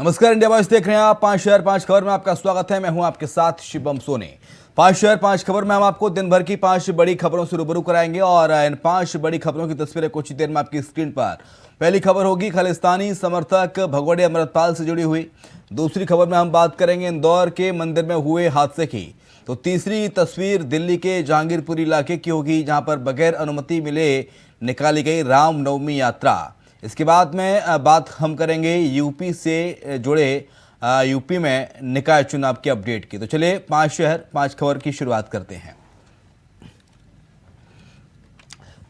नमस्कार, India voice देख रहे हैं आप। 5 शहर 5 खबर में आपका स्वागत है। मैं हूं आपके साथ शिवम सोनी। 5 शहर 5 खबर में हम आपको दिन भर की 5 बड़ी खबरों से रूबरू कराएंगे और इन 5 बड़ी खबरों की तस्वीरें कुछ ही देर में आपकी स्क्रीन पर। पहली खबर होगी खालिस्तानी समर्थक भगोड़े अमृतपाल से जुड़ी हुई। दूसरी खबर में हम बात करेंगे इंदौर के मंदिर में हुए हादसे की। तो तीसरी तस्वीर दिल्ली के जहांगीरपुरी इलाके की होगी, जहां पर बगैर अनुमति मिले निकाली गई रामनवमी यात्रा। इसके बाद में बात हम करेंगे यूपी से जुड़े यूपी में निकाय चुनाव की अपडेट की। तो चलिए 5 शहर 5 खबर की शुरुआत करते हैं।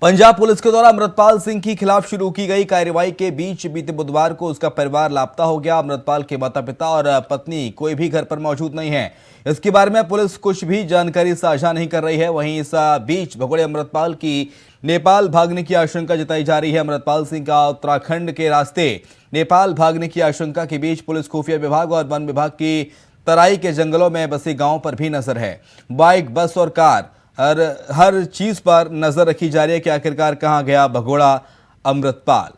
पंजाब पुलिस के द्वारा अमृतपाल सिंह के खिलाफ शुरू की गई कार्रवाई के बीच बीते बुधवार को उसका परिवार लापता हो गया। अमृतपाल के माता पिता और पत्नी कोई भी घर पर मौजूद नहीं है। इसके बारे में पुलिस कुछ भी जानकारी साझा नहीं कर रही है। वहीं इस बीच भगोड़े अमृतपाल की नेपाल भागने की आशंका जताई जा रही है। अमृतपाल सिंह का उत्तराखंड के रास्ते नेपाल भागने की आशंका के बीच पुलिस, खुफिया विभाग और वन विभाग की तराई के जंगलों में बसे गांव पर भी नजर है। बाइक, बस और कार हर चीज पर नजर रखी जा रही है कि आखिरकार कहां गया भगोड़ा अमृतपाल।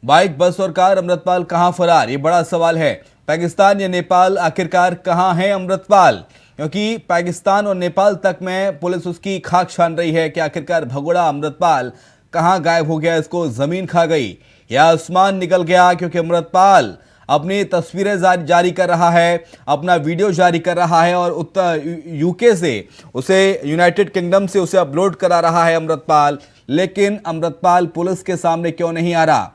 बाइक, बस और कार अमृतपाल कहां फरार, ये बड़ा सवाल है। पाकिस्तान या नेपाल, आखिरकार कहां है अमृतपाल? क्योंकि पाकिस्तान और नेपाल तक में पुलिस उसकी खाक छान रही है कि आखिरकार भगोड़ा अमृतपाल कहां गायब हो गया। इसको जमीन खा गई या आसमान निकल गया? क्योंकि अमृतपाल अपनी तस्वीरें जारी कर रहा है, अपना वीडियो जारी कर रहा है और उत्तर यूके से उसे, यूनाइटेड किंगडम से उसे अपलोड करा रहा है अमृतपाल। लेकिन अमृतपाल पुलिस के सामने क्यों नहीं आ रहा?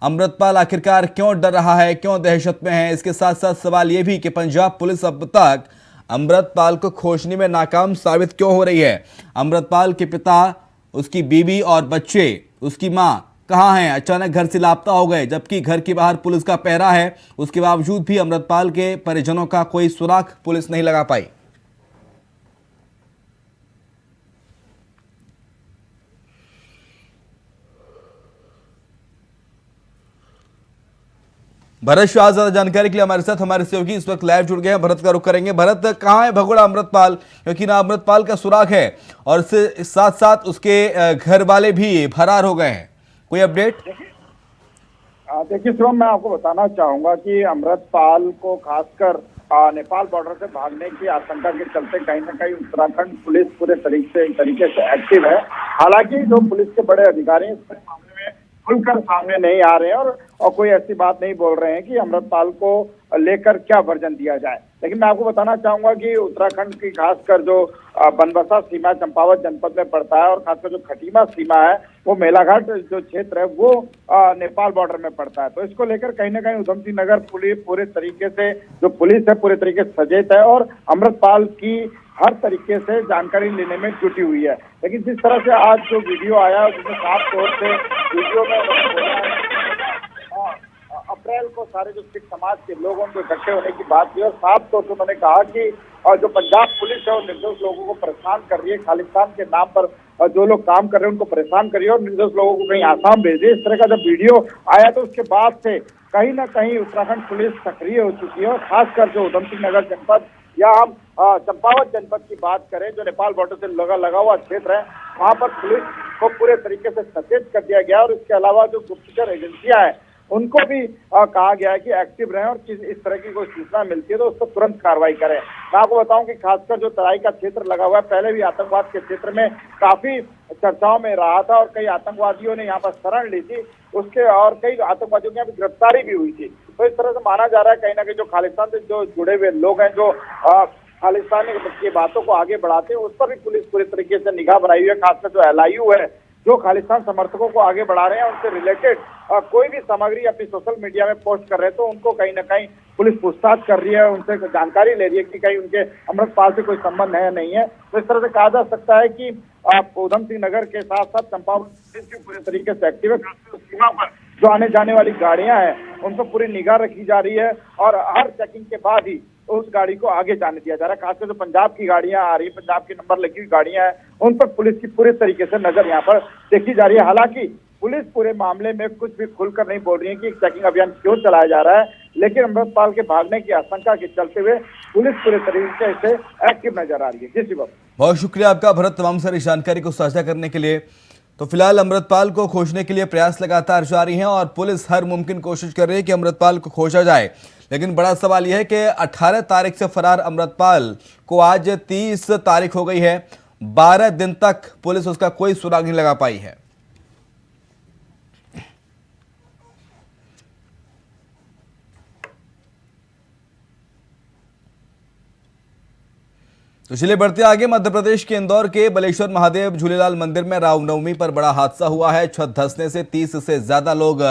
अमृतपाल आखिरकार क्यों डर रहा है, क्यों दहशत में है? इसके साथ साथ सवाल यह भी कि पंजाब पुलिस अब तक अमृतपाल को खोजने में नाकाम साबित क्यों हो रही है? अमृतपाल के पिता, उसकी बीवी और बच्चे, उसकी मां कहां हैं? अचानक घर से लापता हो गए, जबकि घर के बाहर पुलिस का पहरा है। उसके बावजूद भी अमृतपाल के परिजनों का कोई सुराग पुलिस नहीं लगा पाई। भरत शाह ज्यादा जानकारी के लिए हमारे साथ हमारे सहयोगी इस वक्त लाइव जुड़ गए हैं। भरत का रुख करेंगे। भरत, कहां है भगोड़ा अमृतपाल? क्योंकि ना अमृतपाल का सुराग है और इससे साथ साथ उसके घर वाले भी फरार हो गए हैं। कोई अपडेट? देखिए शिवम, मैं आपको बताना चाहूंगा कि अमृतपाल को खासकर नेपाल बॉर्डर से भागने की आशंका के चलते कहीं ना कहीं उत्तराखंड पुलिस पूरे तरीके से एक्टिव है। हालांकि जो पुलिस के बड़े अधिकारी हैं इस मामले में खुलकर सामने नहीं आ रहे हैं और कोई ऐसी बात नहीं बोल रहे हैं कि अमृतपाल को लेकर क्या वर्जन दिया जाए। लेकिन मैं आपको बताना चाहूंगा कि उत्तराखंड की खासकर जो बनबसा सीमा चंपावत जनपद में पड़ता है और खासकर जो खटीमा सीमा है वो मेलाघाट जो क्षेत्र है वो नेपाल बॉर्डर में पड़ता है। तो इसको लेकर कहीं ना कहीं उधम सिंह नगर पुलिस पूरे तरीके से, जो पुलिस है पूरे तरीके से सचेत है और अमृतपाल की हर तरीके से जानकारी लेने में जुटी हुई है। लेकिन जिस तरह से आज जो वीडियो आया उसमें साफ तौर से वीडियो में अप्रैल को सारे जो सिख समाज के लोगों को इकट्ठे होने की बात की और साफ तौर से उन्होंने कहा कि जो पंजाब पुलिस है वो निर्दोष लोगों को परेशान कर रही है, खालिस्तान के नाम पर जो लोग काम कर रहे हैं उनको परेशान कर रही है और निर्दोष लोगों को कहीं आसाम भेज रही है। इस तरह का जब वीडियो आया तो उसके बाद से कहीं ना कहीं उत्तराखंड पुलिस सक्रिय हो चुकी है और खासकर जो उधम सिंह नगर जनपद या हम चंपावत जनपद की बात करें जो नेपाल बॉर्डर से लगा हुआ क्षेत्र है, वहां पर पुलिस को पूरे तरीके से सचेत कर दिया गया और इसके अलावा जो गुप्तचर एजेंसियां हैं उनको भी कहा गया है कि एक्टिव रहें और इस तरह की कोई सूचना मिलती है तो उस पर तुरंत कार्रवाई करें। मैं आपको बताऊं कि खासकर जो तराई का क्षेत्र लगा हुआ है, पहले भी आतंकवाद के क्षेत्र में काफी चर्चाओं में रहा था और कई आतंकवादियों ने यहाँ पर शरण ली थी, उसके और कई आतंकवादियों की यहाँ पर गिरफ्तारी भी हुई थी। तो इस तरह से माना जा रहा है कहीं ना कहीं जो खालिस्तान से जो जुड़े हुए लोग हैं, जो खालिस्तानी की बातों को आगे बढ़ाते हैं, उस पर भी पुलिस पूरी तरीके से निगाह बनाई हुई है। खासकर जो LIU है जो खालिस्तान समर्थकों को आगे बढ़ा रहे हैं, उनसे रिलेटेड कोई भी सामग्री अपनी सोशल मीडिया में पोस्ट कर रहे हैं तो उनको कहीं ना कहीं पुलिस पूछताछ कर रही है, उनसे जानकारी ले रही है कि कहीं उनके अमृतपाल से कोई संबंध है नहीं है। तो इस तरह से कहा जा सकता है कि उधम सिंह नगर के साथ साथ चंपावत पुलिस भी पूरे तरीके से एक्टिव है। सीमा पर जो आने जाने वाली गाड़ियां हैं उन पर पूरी निगाह रखी जा रही है और हर चेकिंग के बाद ही उस गाड़ी को आगे जाने दिया जा रहा है। खासकर जो पंजाब की गाड़ियां आ रही है, पंजाब के नंबर लगी हुई गाड़ियां हैं, उन पर पुलिस की पूरे तरीके से नजर यहाँ पर देखी जा रही है। हालांकि पुलिस पूरे मामले में कुछ भी खुलकर नहीं बोल रही है कि चेकिंग अभियान क्यों चलाया जा रहा है, लेकिन अमृतपाल के भागने की आशंका के चलते हुए पुलिस पूरे तरीके से एक्टिव नजर आ रही है। जी शिवम, बहुत शुक्रिया आपका भरत, तमाम सारी जानकारी को साझा करने के लिए। तो फिलहाल अमृतपाल को खोजने के लिए प्रयास लगातार जारी हैं और पुलिस हर मुमकिन कोशिश कर रही है कि अमृतपाल को खोजा जाए। लेकिन बड़ा सवाल यह है कि 18 तारीख से फरार अमृतपाल को आज 30 तारीख हो गई है, 12 दिन तक पुलिस उसका कोई सुराग नहीं लगा पाई है। तो चलिए बढ़ते आगे। मध्य प्रदेश के इंदौर के बलेश्वर महादेव झूलेलाल मंदिर में रामनवमी पर बड़ा हादसा हुआ है। छत धंसने से 30 से ज्यादा लोग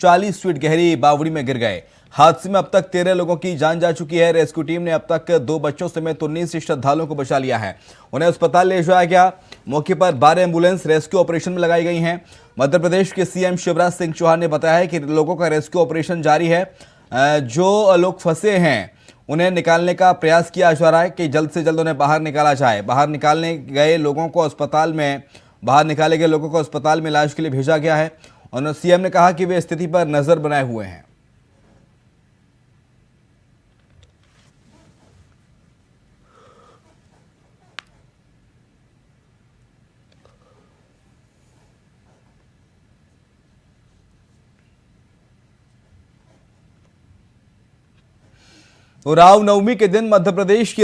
40 फीट गहरी बावड़ी में गिर गए। हादसे में अब तक 13 लोगों की जान जा चुकी है। रेस्क्यू टीम ने अब तक 2 बच्चों समेत 19 श्रद्धालुओं को बचा लिया है। उन्हें अस्पताल ले जाया गया। मौके पर 12 एम्बुलेंस रेस्क्यू ऑपरेशन में लगाई गई हैं। मध्य प्रदेश के सीएम शिवराज सिंह चौहान ने बताया है कि लोगों का रेस्क्यू ऑपरेशन जारी है। जो लोग फंसे हैं उन्हें निकालने का प्रयास किया जा रहा है कि जल्द से जल्द उन्हें बाहर निकाला जाए। बाहर निकाले गए लोगों को अस्पताल में इलाज के लिए भेजा गया है। और सीएम ने कहा कि वे स्थिति पर नजर बनाए हुए हैं। तो रामनवमी के दिन मध्य प्रदेश की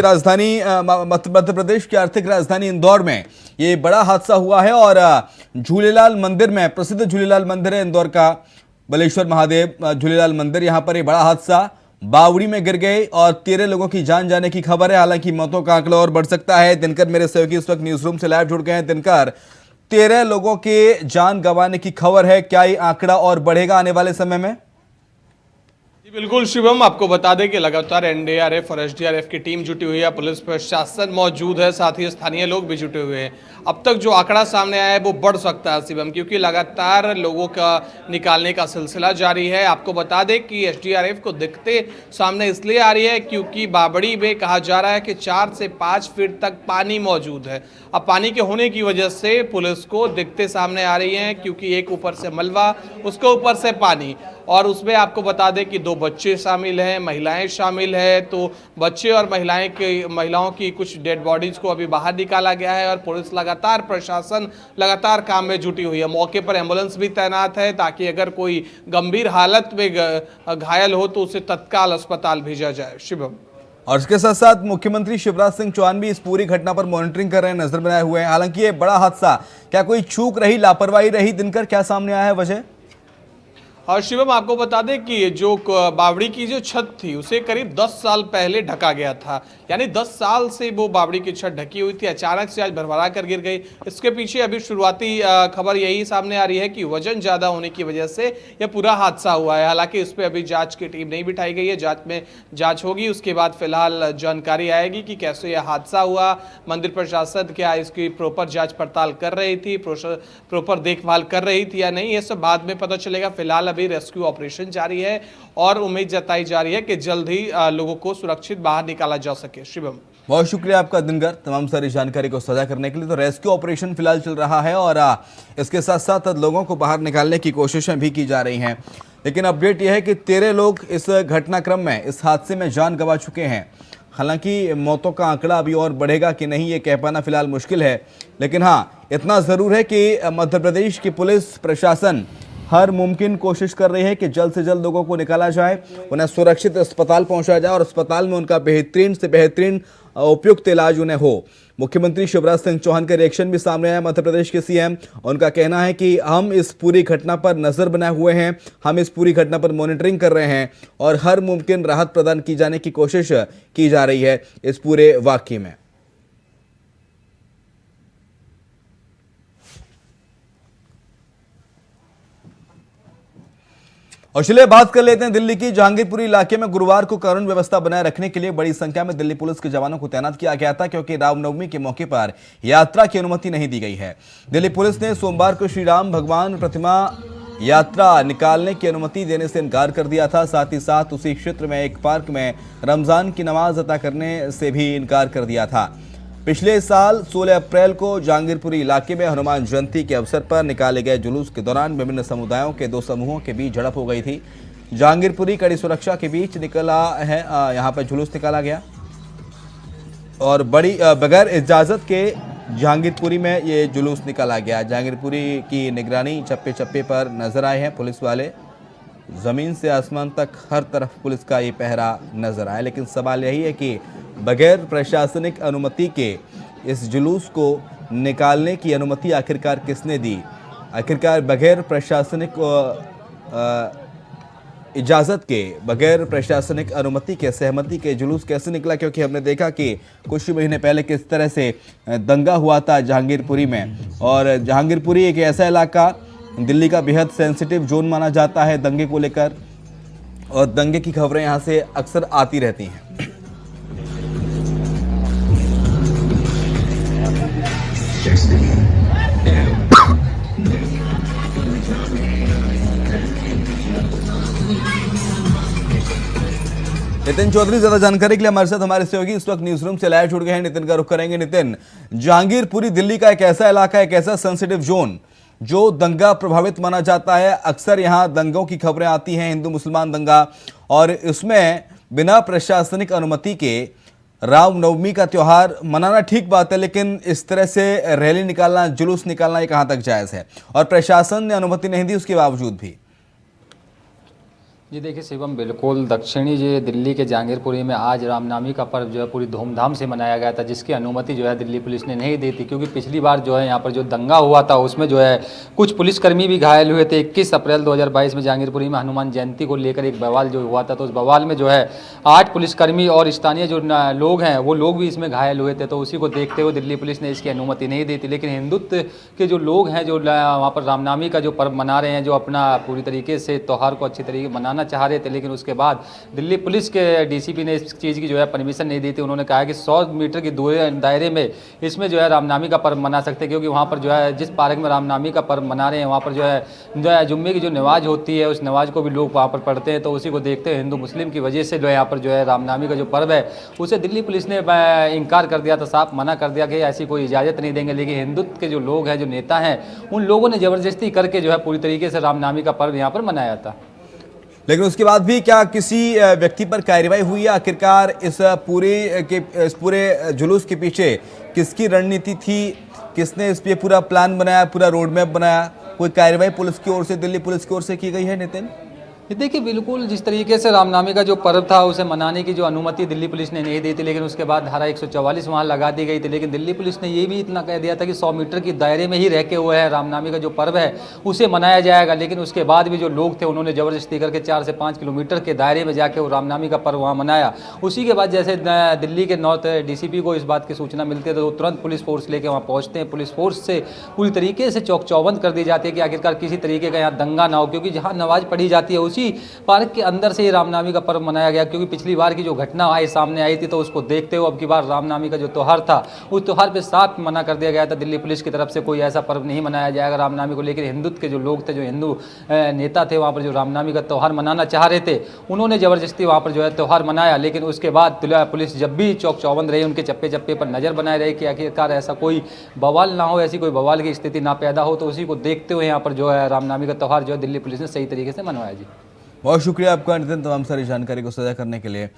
आर्थिक राजधानी इंदौर में ये बड़ा हादसा हुआ है और झूलेलाल मंदिर में, प्रसिद्ध झूलेलाल मंदिर है इंदौर का बलेश्वर महादेव झूलेलाल मंदिर, यहां पर ये बड़ा हादसा, बावड़ी में गिर गए और 13 लोगों की जान जाने की खबर है। हालांकि मौतों का आंकड़ा और बढ़ सकता है। दिनकर मेरे सहयोगी इस वक्त न्यूज रूम से लाइव जुड़ गए हैं। दिनकर, 13 लोगों के जान गंवाने की खबर है, क्या ये आंकड़ा और बढ़ेगा आने वाले समय में? जी बिल्कुल शिवम, आपको बता दें कि लगातार एनडीआरएफ और एसडीआरएफ की टीम जुटी हुई है, पुलिस प्रशासन मौजूद है, साथ ही स्थानीय लोग भी जुटे हुए हैं। अब तक जो आंकड़ा सामने आया है वो बढ़ सकता है शिवम, क्योंकि लगातार लोगों का निकालने का सिलसिला जारी है। आपको बता दें कि एसडीआरएफ को दिखते सामने इसलिए आ रही है क्योंकि बावड़ी में कहा जा रहा है कि 4 से 5 फीट तक पानी मौजूद है। अब पानी के होने की वजह से पुलिस को दिखते सामने आ रही है, क्योंकि एक ऊपर से मलबा, उसके ऊपर से पानी, और उसमें आपको बता दें कि 2 बच्चे शामिल हैं, महिलाएं शामिल है। तो बच्चे और महिलाओं की कुछ डेड बॉडीज को अभी बाहर निकाला गया है और पुलिस प्रशासन लगातार काम में जुटी हुई है। मौके पर एम्बुलेंस भी तैनात है ताकि अगर कोई गंभीर हालत में घायल हो तो उसे तत्काल अस्पताल भेजा जाए। शिवम, और इसके साथ साथ मुख्यमंत्री शिवराज सिंह चौहान भी इस पूरी घटना पर मॉनिटरिंग कर रहे हैं, नजर बनाए हुए हैं। हालांकि ये बड़ा हादसा, क्या कोई चूक रही, लापरवाही रही? दिनकर, क्या सामने आया है वजह? और शिवम, आपको बता दें कि जो बावड़ी की जो छत थी उसे करीब 10 साल पहले ढका गया था, यानी 10 साल से वो बावड़ी की छत ढकी हुई थी, अचानक से आज भरभरा कर गिर गई। इसके पीछे अभी शुरुआती खबर यही सामने आ रही है कि वजन ज़्यादा होने की वजह से यह पूरा हादसा हुआ है। हालांकि इस पर अभी जांच की टीम नहीं बिठाई गई है, जांच होगी, उसके बाद फिलहाल जानकारी आएगी कि कैसे यह हादसा हुआ। मंदिर प्रशासन क्या इसकी प्रॉपर जाँच पड़ताल कर रही थी, प्रॉपर देखभाल कर रही थी या नहीं, ये सब बाद में पता चलेगा। फिलहाल अभी रेस्क्यू ऑपरेशन जारी है और उम्मीद जताई जा रही है कि जल्द ही लोगों को सुरक्षित बाहर निकाला जा सके। शिवम, बहुत शुक्रिया आपका दिनकर, तमाम सारी जानकारी को साझा करने के लिए। तो रेस्क्यू ऑपरेशन फिलहाल चल रहा है और इसके साथ साथ लोगों को बाहर निकालने की कोशिशें भी की जा रही हैं। लेकिन अपडेट यह है कि 13 लोग इस घटनाक्रम में, इस हादसे में जान गंवा चुके हैं। हालांकि मौतों का आंकड़ा अभी और बढ़ेगा कि नहीं, ये कह पाना फिलहाल मुश्किल है। लेकिन हाँ, इतना ज़रूर है कि मध्य प्रदेश की पुलिस प्रशासन हर मुमकिन कोशिश कर रही है कि जल्द से जल्द लोगों को निकाला जाए, उन्हें सुरक्षित अस्पताल पहुंचाया जाए और अस्पताल में उनका बेहतरीन से बेहतरीन उपयुक्त इलाज उन्हें हो। मुख्यमंत्री शिवराज सिंह चौहान का रिएक्शन भी सामने आया, मध्य प्रदेश के सीएम। उनका कहना है कि हम इस पूरी घटना पर नजर बनाए हुए हैं, हम इस पूरी घटना पर मॉनिटरिंग कर रहे हैं और हर मुमकिन राहत प्रदान की जाने की कोशिश की जा रही है इस पूरे वाकये में। और चलिए बात कर लेते हैं दिल्ली की। जहांगीरपुरी इलाके में गुरुवार को कानून व्यवस्था बनाए रखने के लिए बड़ी संख्या में दिल्ली पुलिस के जवानों को तैनात किया गया था, क्योंकि रामनवमी के मौके पर यात्रा की अनुमति नहीं दी गई है। दिल्ली पुलिस ने सोमवार को श्री राम भगवान प्रतिमा यात्रा निकालने की अनुमति देने से इनकार कर दिया था। साथ ही साथ उसी क्षेत्र में एक पार्क में रमजान की नमाज अता करने से भी इनकार कर दिया था। पिछले साल 16 अप्रैल को जहांगीरपुरी इलाके में हनुमान जयंती के अवसर पर निकाले गए जुलूस के दौरान विभिन्न समुदायों के 2 समूहों के बीच झड़प हो गई थी। जहांगीरपुरी कड़ी सुरक्षा के बीच निकला है, यहाँ पर जुलूस निकाला गया और बगैर इजाजत के जहांगीरपुरी में ये जुलूस निकाला गया। जहांगीरपुरी की निगरानी चप्पे चप्पे पर नजर आए हैं पुलिस वाले। जमीन से आसमान तक हर तरफ पुलिस का ये पहरा नजर आया। लेकिन सवाल यही है कि बगैर प्रशासनिक अनुमति के इस जुलूस को निकालने की अनुमति आखिरकार किसने दी? आखिरकार बगैर प्रशासनिक इजाज़त के, बगैर प्रशासनिक अनुमति के, सहमति के जुलूस कैसे निकला? क्योंकि हमने देखा कि कुछ महीने पहले किस तरह से दंगा हुआ था जहांगीरपुरी में। और जहांगीरपुरी एक ऐसा इलाका दिल्ली का बेहद सेंसिटिव जोन माना जाता है दंगे को लेकर, और दंगे की खबरें यहाँ से अक्सर आती रहती हैं। नितिन चौधरी ज्यादा जानकारी के लिए हमारे साथ हमारे सहयोगी इस वक्त न्यूज रूम से लाइव जुड़ गए हैं। नितिन का रुख करेंगे। नितिन, जहांगीरपुरी दिल्ली का एक ऐसा इलाका, एक ऐसा सेंसिटिव जोन जो दंगा प्रभावित माना जाता है। अक्सर यहाँ दंगों की खबरें आती हैं, हिंदू मुसलमान दंगा, और इसमें बिना प्रशासनिक अनुमति के रामनवमी का त्यौहार मनाना ठीक बात है, लेकिन इस तरह से रैली निकालना, जुलूस निकालना, ये कहाँ तक जायज़ है? और प्रशासन ने अनुमति नहीं दी उसके बावजूद भी। जी देखिए शिवम, बिल्कुल दक्षिणी जो दिल्ली के जहांगीरपुरी में आज रामनवमी का पर्व जो है पूरी धूमधाम से मनाया गया था, जिसकी अनुमति जो है दिल्ली पुलिस ने नहीं दी थी। क्योंकि पिछली बार जो है यहाँ पर जो दंगा हुआ था उसमें जो है कुछ पुलिसकर्मी भी घायल हुए थे। 21 अप्रैल 2022 में जहांगीरपुरी में हनुमान जयंती को लेकर एक बवाल जो हुआ था, तो उस बवाल में जो है 8 पुलिसकर्मी और स्थानीय जो लोग हैं वो लोग भी इसमें घायल हुए थे। तो उसी को देखते हुए दिल्ली पुलिस ने इसकी अनुमति नहीं दी थी। लेकिन हिंदुत्व के जो लोग हैं जो वहाँ पर रामनवमी का जो पर्व मना रहे हैं, जो अपना पूरी तरीके से त्यौहार को अच्छी तरीके मनाना चाह रहे थे, लेकिन उसके बाद दिल्ली पुलिस के डीसीपी ने इस चीज़ की जो है परमिशन नहीं दी थी। उन्होंने कहा कि 100 मीटर की दूरी दायरे में इसमें जो है रामनवमी का पर्व मना सकते हैं। क्योंकि वहाँ पर जो है जिस पार्क में रामनवमी का पर्व मना रहे हैं वहाँ पर जो है जुम्मे की जो नमाज होती है उस नमाज को भी लोग वहाँ पर पढ़ते हैं। तो उसी को देखते हुए हिंदू मुस्लिम की वजह से जो है यहाँ पर जो है रामनवमी का जो पर्व है उसे दिल्ली पुलिस ने इनकार कर दिया था, साफ मना कर दिया कि ऐसी कोई इजाज़त नहीं देंगे। लेकिन हिंदुत्व के जो लोग हैं, जो नेता हैं, उन लोगों ने ज़बरदस्ती करके जो है पूरी तरीके से रामनवमी का पर्व यहाँ पर मनाया था। लेकिन उसके बाद भी क्या किसी व्यक्ति पर कार्रवाई हुई है? आखिरकार इस पूरे जुलूस के पीछे किसकी रणनीति थी? किसने इस पे पूरा प्लान बनाया, पूरा रोड मैप बनाया? कोई कार्रवाई पुलिस की ओर से, दिल्ली पुलिस की ओर से की गई है नितिन? देखिए बिल्कुल, जिस तरीके से रामनवमी का जो पर्व था उसे मनाने की जो अनुमति दिल्ली पुलिस ने नहीं दी थी, लेकिन उसके बाद धारा 144 वहाँ लगा दी गई थी। लेकिन दिल्ली पुलिस ने ये भी इतना कह दिया था कि 100 मीटर की दायरे में ही रह के हुआ है रामनवमी का जो पर्व है उसे मनाया जाएगा। लेकिन उसके बाद भी जो लोग थे उन्होंने ज़बरदस्ती करके 4 से 5 किलोमीटर के दायरे में जाके वो रामनवमी का पर्व वहाँ मनाया। उसी के बाद जैसे दिल्ली के नॉर्थ डीसीपी को इस बात की सूचना मिलती है तो तुरंत पुलिस फोर्स लेके वहाँ पहुँचते हैं। पुलिस फोर्स से पूरी तरीके से चौक चौबंद कर दी जाती है कि आखिरकार किसी तरीके का यहाँ दंगा ना हो, क्योंकि जहाँ नमाज पढ़ी जाती है उसी पार्क के अंदर से ये रामनवमी का पर्व मनाया गया। क्योंकि पिछली बार की जो घटना आई सामने आई थी तो उसको देखते हुए अब की बार रामनवमी का जो त्यौहार था उस त्यौहार पे साफ मना कर दिया गया था दिल्ली पुलिस की तरफ से, कोई ऐसा पर्व नहीं मनाया जाएगा रामनवमी को लेकर। हिंदुत्व के जो लोग थे, जो हिंदू नेता थे, वहाँ पर जो रामनवमी का त्यौहार मनाना चाह रहे थे, उन्होंने ज़बरदस्ती वहाँ पर जो है त्यौहार मनाया। लेकिन उसके बाद पुलिस जब भी चौक चौबंद रही, उनके चप्पे चप्पे पर नज़र बनाए रही कि आखिरकार ऐसा कोई बवाल ना हो, ऐसी कोई बवाल की स्थिति ना पैदा हो। तो उसी को देखते हुए यहाँ पर जो है रामनवमी का त्यौहार जो है दिल्ली पुलिस ने सही तरीके से मनवाया। जी बहुत शुक्रिया आपका नितिन, तमाम सारी जानकारी को साझा करने के लिए।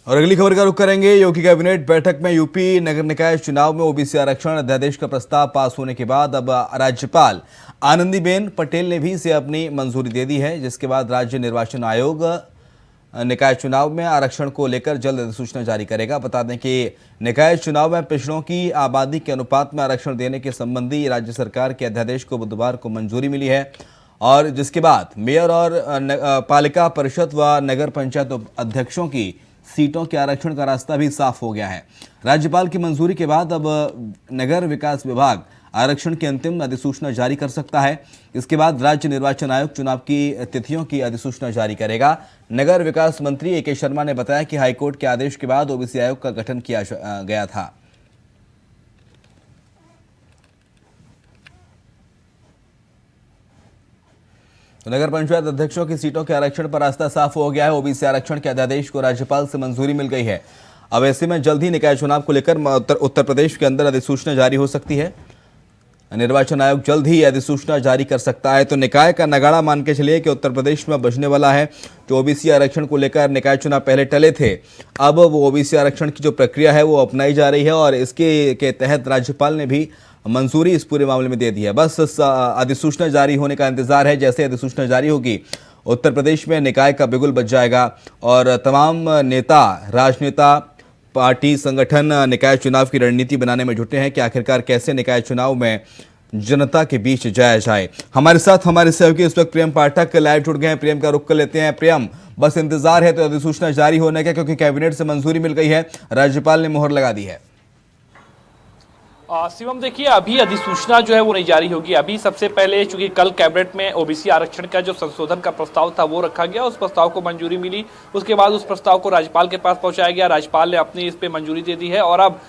और अगली खबर का रुख करेंगे। योगी कैबिनेट बैठक में यूपी नगर निकाय चुनाव में ओबीसी आरक्षण अध्यादेश का प्रस्ताव पास होने के बाद अब राज्यपाल आनंदीबेन पटेल ने भी इसे अपनी मंजूरी दे दी है, जिसके बाद राज्य निर्वाचन आयोग निकाय चुनाव में आरक्षण को लेकर जल्द अधिसूचना जारी करेगा। बता दें कि निकाय चुनाव में पिछड़ों की आबादी के अनुपात में आरक्षण देने के संबंधी राज्य सरकार के अध्यादेश को बुधवार को मंजूरी मिली है, और जिसके बाद मेयर और पालिका परिषद व नगर पंचायत अध्यक्षों की सीटों के आरक्षण का रास्ता भी साफ हो गया है। राज्यपाल की मंजूरी के बाद अब नगर विकास विभाग आरक्षण की अंतिम अधिसूचना जारी कर सकता है। इसके बाद राज्य निर्वाचन आयोग चुनाव की तिथियों की अधिसूचना जारी करेगा। नगर विकास मंत्री ए के शर्मा ने बताया कि हाईकोर्ट के आदेश के बाद ओबीसी आयोग का गठन किया गया था। नगर पंचायत अध्यक्षों की सीटों के आरक्षण पर रास्ता साफ हो गया है। ओबीसी आरक्षण के अध्यादेश को राज्यपाल से मंजूरी मिल गई है। अब ऐसे में जल्द ही निकाय चुनाव को लेकर उत्तर प्रदेश के अंदर अधिसूचना जारी हो सकती है। निर्वाचन आयोग जल्द ही अधिसूचना जारी कर सकता है। तो निकाय का नगाड़ा मान के चलिए कि उत्तर प्रदेश में बजने वाला है। जो ओबीसी आरक्षण को लेकर निकाय चुनाव पहले टले थे, अब वो ओबीसी आरक्षण की जो प्रक्रिया है वो अपनाई जा रही है और इसके के तहत राज्यपाल ने भी मंजूरी इस पूरे मामले में दे दी है। बस अधिसूचना जारी होने का इंतजार है। जैसे अधिसूचना जारी होगी, उत्तर प्रदेश में निकाय का बिगुल बज जाएगा और तमाम नेता, राजनेता, पार्टी, संगठन निकाय चुनाव की रणनीति बनाने में जुटे हैं कि आखिरकार कैसे निकाय चुनाव में जनता के बीच जाया जाए। हमारे साथ हमारे सहयोगी इस वक्त प्रियम पाठक लाइव जुड़ गए हैं। प्रियम का रुख कर लेते हैं। प्रियम, बस इंतजार है तो अधिसूचना जारी होने का, क्योंकि कैबिनेट से मंजूरी मिल गई है, राज्यपाल ने मोहर लगा दी है। शिवम, देखिए अभी अधिसूचना जो है वो नहीं जारी होगी। अभी सबसे पहले चूंकि कल कैबिनेट में ओबीसी आरक्षण का जो संशोधन का प्रस्ताव था वो रखा गया, उस प्रस्ताव को मंजूरी मिली। उसके बाद उस प्रस्ताव को राज्यपाल के पास पहुंचाया गया, राज्यपाल ने अपनी इस पे मंजूरी दे दी है और अब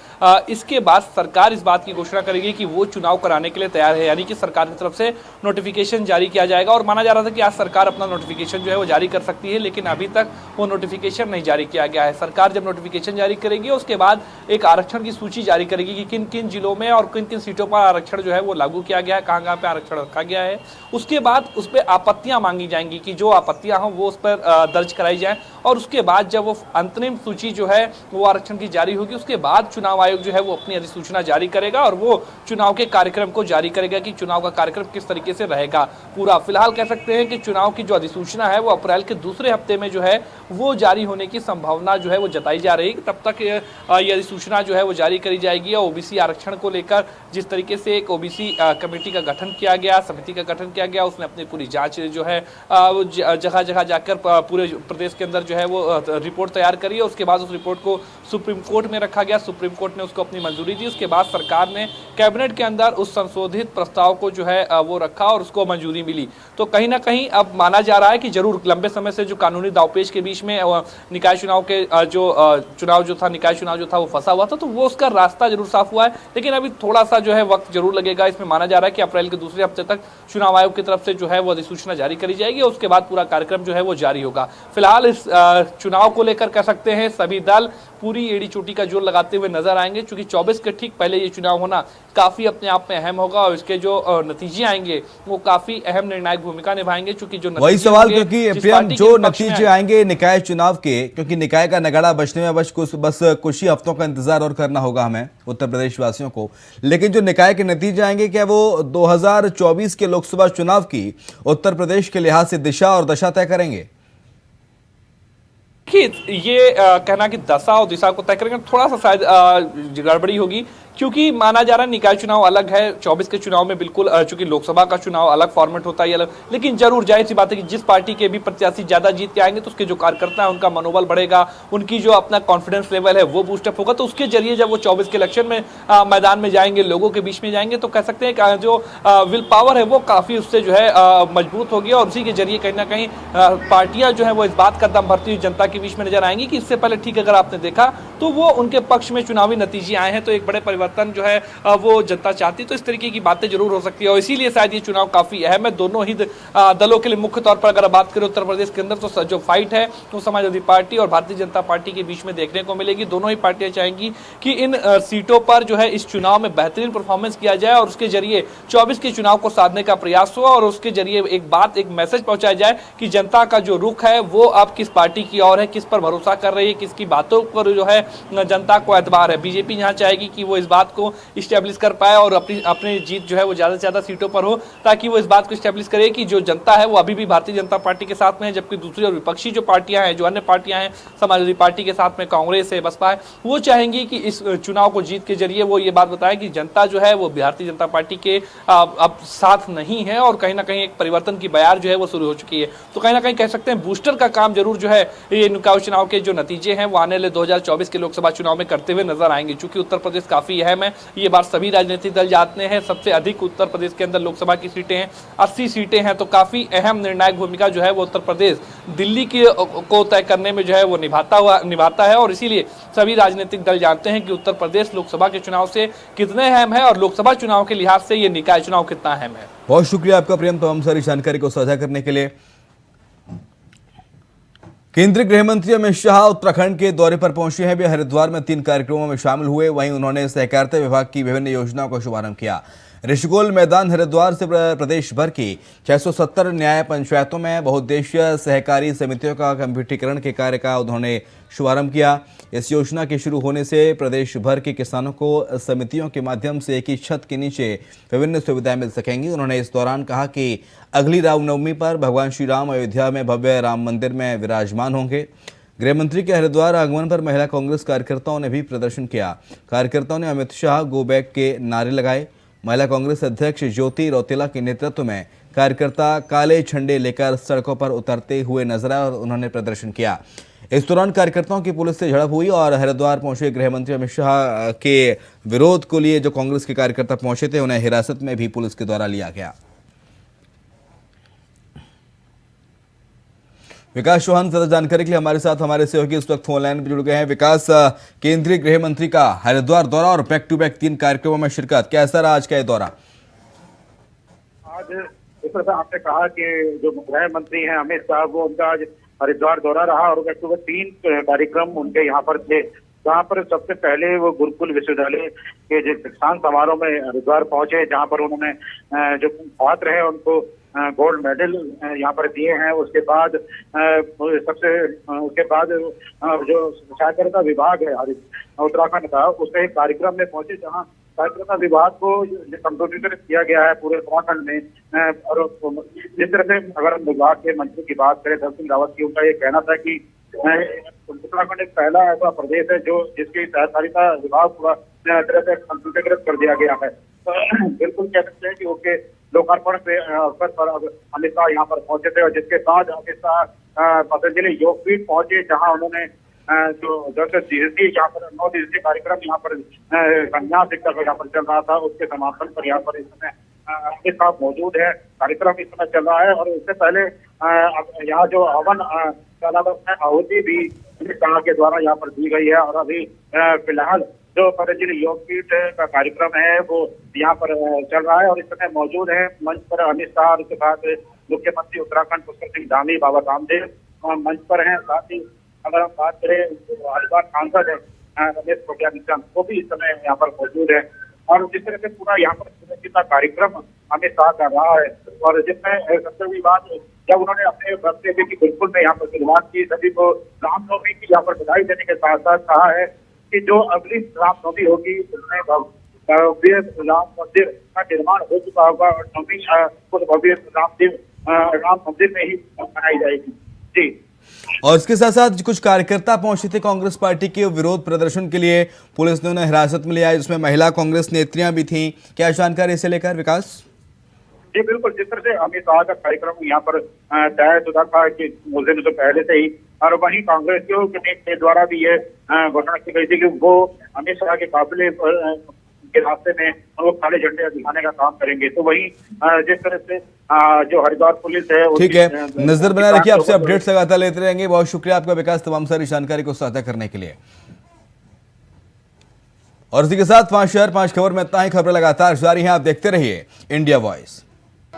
इसके बाद सरकार इस बात की घोषणा करेगी कि वो चुनाव कराने के लिए तैयार है, यानी कि सरकार की तरफ से नोटिफिकेशन जारी किया जाएगा। और माना जा रहा था कि आज सरकार अपना नोटिफिकेशन जो है वो जारी कर सकती है, लेकिन अभी तक वो नोटिफिकेशन नहीं जारी किया गया है। सरकार जब नोटिफिकेशन जारी करेगी उसके बाद एक आरक्षण की सूची जारी करेगी कि किन किन जिलों में और किन किन सीटों पर आरक्षण जो है वो लागू किया गया है, कहाँ कहाँ पे आरक्षण रखा गया है। उसके बाद उस पर आपत्तियां मांगी जाएंगी कि जो आपत्तियां हों वो उस पर दर्ज कराई जाए और उसके बाद जब वो अंतरिम सूची जो है वो आरक्षण की जारी होगी, उसके बाद चुनाव आयोग जो है वो अपनी अधिसूचना जारी करेगा और वो चुनाव के कार्यक्रम को जारी करेगा कि चुनाव का कार्यक्रम किस तरीके से रहेगा पूरा। फिलहाल कह सकते हैं कि चुनाव की जो अधिसूचना है वो अप्रैल के दूसरे हफ्ते में जो है वो जारी होने की संभावना जो है वो जताई जा रही है। तब तक ये अधिसूचना जो है वो जारी करी जाएगी और ओबीसी आरक्षण को लेकर जिस तरीके से एक ओबीसी कमेटी का गठन किया गया, समिति का गठन किया गया, उसने अपनी पूरी जांच जो है जगह जगह जाकर पूरे प्रदेश के अंदर जो है वो रिपोर्ट तैयार करी है। उसके बाद उस रिपोर्ट को सुप्रीम कोर्ट में रखा गया, सुप्रीम कोर्ट ने उसको अपनी मंजूरी दी। उसके बाद सरकार ने कैबिनेट के अंदर उस संशोधित प्रस्ताव को जो है वो रखा और उसको मंजूरी मिली। तो कहीं ना कहीं अब माना जा रहा है कि जरूर लंबे समय से जो कानूनी दावपेच के बीच में निकाय चुनाव के निकाय चुनाव जो था वो फंसा हुआ था, तो वो उसका रास्ता जरूर साफ हुआ है। लेकिन अभी थोड़ा सा जो है वक्त जरूर लगेगा। इसमें माना जा रहा है कि अप्रैल के दूसरे हफ्ते तक चुनाव आयोग की तरफ से जो है वो अधिसूचना जारी करी जाएगी और उसके बाद पूरा कार्यक्रम जो है वो जारी होगा। फिलहाल इस चुनाव को लेकर कह सकते हैं सभी दल पूरी एड़ी चोटी का जोर लगाते हुए नजर आएंगे, क्योंकि 24 के ठीक पहले ये चुनाव होना काफी अपने आप में अहम होगा और इसके जो नतीजे आएंगे वो काफी अहम निर्णायक भूमिका निभाएंगे। क्योंकि जो वही सवाल, क्योंकि प्रियम जो नतीजे आएंगे निकाय चुनाव के, क्योंकि निकाय का नगाड़ा बजने में बस कुछ ही हफ्तों का इंतजार और करना होगा हमें उत्तर प्रदेश वासियों को, लेकिन जो निकाय के नतीजे आएंगे क्या वो 2024 के लोकसभा चुनाव की उत्तर प्रदेश के लिहाज से दिशा और दशा तय करेंगे? ये कहना कि दशा और दिशा को तय करेंगे थोड़ा सा शायद गड़बड़ी होगी, क्योंकि माना जा रहा है निकाय चुनाव अलग है। 24 के चुनाव में बिल्कुल चूंकि लोकसभा का चुनाव अलग फॉर्मेट होता है अलग, लेकिन जरूर जाहिर सी बात है कि जिस पार्टी के भी प्रत्याशी ज्यादा जीत के आएंगे तो उसके जो कार्यकर्ता है उनका मनोबल बढ़ेगा, उनकी जो अपना कॉन्फिडेंस लेवल है वो बूस्टअप होगा। तो उसके जरिए जब वो 24 के इलेक्शन में मैदान में जाएंगे, लोगों के बीच में जाएंगे, तो कह सकते हैं कि जो विल पावर है वो काफी उससे जो है मजबूत होगी और उसी के जरिए कहीं ना कहीं पार्टियां जो है वो इस बात का दम भरती हुई जनता के बीच में नजर आएंगी कि इससे पहले ठीक अगर आपने देखा तो वो उनके पक्ष में चुनावी नतीजे आए हैं, तो एक बड़े परिवर्तन जो है वो जनता चाहती, तो इस तरीके की बातें जरूर हो सकती है और इसीलिए शायद ये चुनाव काफी अहम है दोनों ही दलों के लिए। मुख्य तौर पर अगर बात करें उत्तर प्रदेश के अंदर तो जो फाइट है वो समाजवादी पार्टी और भारतीय जनता पार्टी के बीच में देखने को मिलेगी। दोनों ही पार्टियां चाहेंगी कि इन सीटों पर जो है इस चुनाव में बेहतरीन परफॉर्मेंस किया जाए और उसके जरिए 24 के चुनाव को साधने का प्रयास हो और उसके जरिए एक मैसेज पहुंचाया जाए कि जनता का जो रुख है वो अब किस पार्टी की ओर है, किस पर भरोसा कर रही है, किसकी बातों पर जो है जनता को एतबार है। बीजेपी यहाँ चाहेगी कि वो इस बात को इस्टेब्लिश कर पाए और अपनी जीत जो है वो ज्यादा से ज्यादा सीटों पर हो, ताकि वो इस बात को इस्टेब्लिश करे कि जो जनता है वो अभी भी भारतीय जनता पार्टी के साथ में है, जबकि दूसरी और विपक्षी जो पार्टियां हैं, जो अन्य पार्टियां हैं, समाजवादी पार्टी के साथ में कांग्रेस है, बसपा है, वो चाहेंगी कि इस चुनाव को जीत के जरिए वो ये बात बताए कि जनता जो है वो भारतीय जनता पार्टी के अब साथ नहीं है और कहीं ना कहीं एक परिवर्तन की बयार जो है वो शुरू हो चुकी है। तो कहीं ना कहीं कह सकते हैं बूस्टर का काम जरूर जो है ये निकाय चुनाव के जो नतीजे हैं वो आने वाले 2024 के लोकसभा चुनाव में करते हुए नजर आएंगे। चूंकि उत्तर प्रदेश काफी अहम है, ये बात सभी राजनीतिक दल जानते हैं। सबसे अधिक उत्तर प्रदेश के अंदर लोकसभा की सीटें हैं, 80 सीटें हैं, तो काफी अहम निर्णायक भूमिका जो है वो उत्तर प्रदेश दिल्ली की को तय करने में जो है वो निभाता है और इसीलिए सभी राजनीतिक दल जानते हैं कि उत्तर प्रदेश लोकसभा के चुनाव से कितने अहम है और लोकसभा चुनाव के लिहाज से ये निकाय चुनाव कितना अहम है। बहुत शुक्रिया आपका प्रियम तमाम सारी जानकारी को साझा करने के लिए। केंद्रीय गृह मंत्री अमित शाह उत्तराखंड के दौरे पर पहुंचे हैं। वे हरिद्वार में 3 कार्यक्रमों में शामिल हुए। वहीं उन्होंने सहकारिता विभाग की विभिन्न योजनाओं का शुभारंभ किया। ऋषिकुल मैदान हरिद्वार से प्रदेश भर की 670 न्याय पंचायतों में बहुउद्देशीय सहकारी समितियों का कंप्यूटरीकरण के कार्य का उन्होंने शुभारंभ किया। इस योजना के शुरू होने से प्रदेश भर के किसानों को समितियों के माध्यम से एक ही छत के नीचे विभिन्न सुविधाएं मिल सकेंगी। उन्होंने इस दौरान कहा कि अगली रामनवमी पर भगवान श्री राम अयोध्या में भव्य राम मंदिर में विराजमान होंगे। गृह मंत्री के हरिद्वार आगमन पर महिला कांग्रेस कार्यकर्ताओं ने भी प्रदर्शन किया। कार्यकर्ताओं ने अमित शाह गो बैक के नारे लगाए। महिला कांग्रेस अध्यक्ष ज्योति रौतेला के नेतृत्व में कार्यकर्ता काले झंडे लेकर सड़कों पर उतरते हुए नजर आए और उन्होंने प्रदर्शन किया। इस दौरान कार्यकर्ताओं की पुलिस से झड़प हुई और हरिद्वार पहुंचे गृह मंत्री अमित शाह के विरोध को लिए जो कांग्रेस के कार्यकर्ता पहुंचे थे उन्हें हिरासत में भी पुलिस के द्वारा लिया गया। विकास चौहान ज्यादा जानकारी के लिए हमारे साथ हमारे सहयोगी इस वक्त फोन लाइन पर जुड़ गए हैं। विकास, केंद्रीय गृह मंत्री का हरिद्वार दौरा और बैक टू बैक 3 कार्यक्रमों में शिरकत, कैसा रहा आज का ये दौरा? आज इस तरह से आपने कहा कि जो गृह मंत्री हैं अमित शाह, वो उनका आज हरिद्वार दौरा रहा और बैक टू बैक 3 कार्यक्रम उनके यहाँ पर थे। जहाँ पर सबसे पहले वो गुरुकुल विश्वविद्यालय के जो दीक्षांत समारोह में हरिद्वार पहुंचे, जहाँ पर उन्होंने जो छात्र है उनको गोल्ड मेडल यहाँ पर दिए हैं। उसके बाद जो सहकारिता विभाग है उत्तराखंड का, उसके एक कार्यक्रम में पहुंचे जहाँ सहकारिता विभाग को कंप्यूटरीकृत किया गया है पूरे उत्तराखंड में। और जिस तरह से अगर हम विभाग के मंत्री की बात करें, धन सिंह रावत की, उनका ये कहना था कि उत्तराखंड एक पहला ऐसा प्रदेश है जो जिसकी सहकारिता विभाग पूरा तरह से कंप्यूटरीकृत कर दिया गया है। तो बिल्कुल कह सकते हैं कि उसके लोकार्पण के अवसर पर अमित शाह यहाँ पर पहुंचे थे और जिसके बाद अमित शाह पतंजलि योगपीठ पहुंचे, जहाँ उन्होंने जो 10 दिवसीय यहाँ पर 9 दिवसीय कार्यक्रम यहाँ पर संन्यास शिक्षा यहाँ पर चल रहा था, उसके समापन पर यहाँ पर इस समय अमित शाह मौजूद है। कार्यक्रम इस समय चल रहा है और उससे पहले यहाँ जो हवन आहुति भी अमित शाह के द्वारा यहाँ पर दी गई है। और अभी फिलहाल जो पतंजलि योगपीठ का कार्यक्रम है वो यहाँ पर चल रहा है और इस समय मौजूद है मंच पर अमित शाह और उसके साथ मुख्यमंत्री उत्तराखंड पुष्कर सिंह धामी, बाबा रामदेव मंच पर हैं। साथ ही अगर हम बात करें हरिद्वार सांसद है रमेश पोखरियाल निशंक, वो भी इस समय यहाँ पर मौजूद है। और जिस तरह से पूरा यहाँ पर सुरक्षा कार्यक्रम अमित शाह कर रहा है और जिसमें सबसे बड़ी बात, जब उन्होंने अपने वक्तव्य की बिल्कुल में यहाँ पर शुरुआत की, सभी को रामनवमी की यहाँ पर बधाई देने के साथ साथ कहा है कि जो अगली रामनवमी होगी उसमें भव्य राम मंदिर का निर्माण हो चुका होगा और नवमी उस भव्य राम मंदिर में ही मनाई जाएगी। जी, और इसके साथ साथ कुछ कार्यकर्ता पहुंचे थे कांग्रेस पार्टी के विरोध प्रदर्शन के लिए, पुलिस ने उन्हें हिरासत में लिया, जिसमें महिला कांग्रेस नेत्रियां भी थीं। क्या जानकारी इसे लेकर विकास? जी बिल्कुल, जिस तरह से अमित शाह का कार्यक्रम यहाँ पर तय शुदा था कि उस दिन से पहले से ही, और वहीं कांग्रेस के द्वारा भी ये घोषणा की गई थी कि वो अमित शाह के काफिले के रास्ते में वो काले झंडे दिखाने का काम करेंगे। तो वहीं जिस तरह से जो हरिद्वार पुलिस है, ठीक है, नजर बनाए रखिए, आपसे अपडेट्स लगातार लेते रहेंगे। बहुत शुक्रिया आपका विकास, तमाम सारी जानकारी को साझा करने के लिए। और इसी के साथ 5 शहर 5 खबर में इतना ही। खबरें लगातार जारी हैं, आप देखते रहिए इंडिया वॉइस।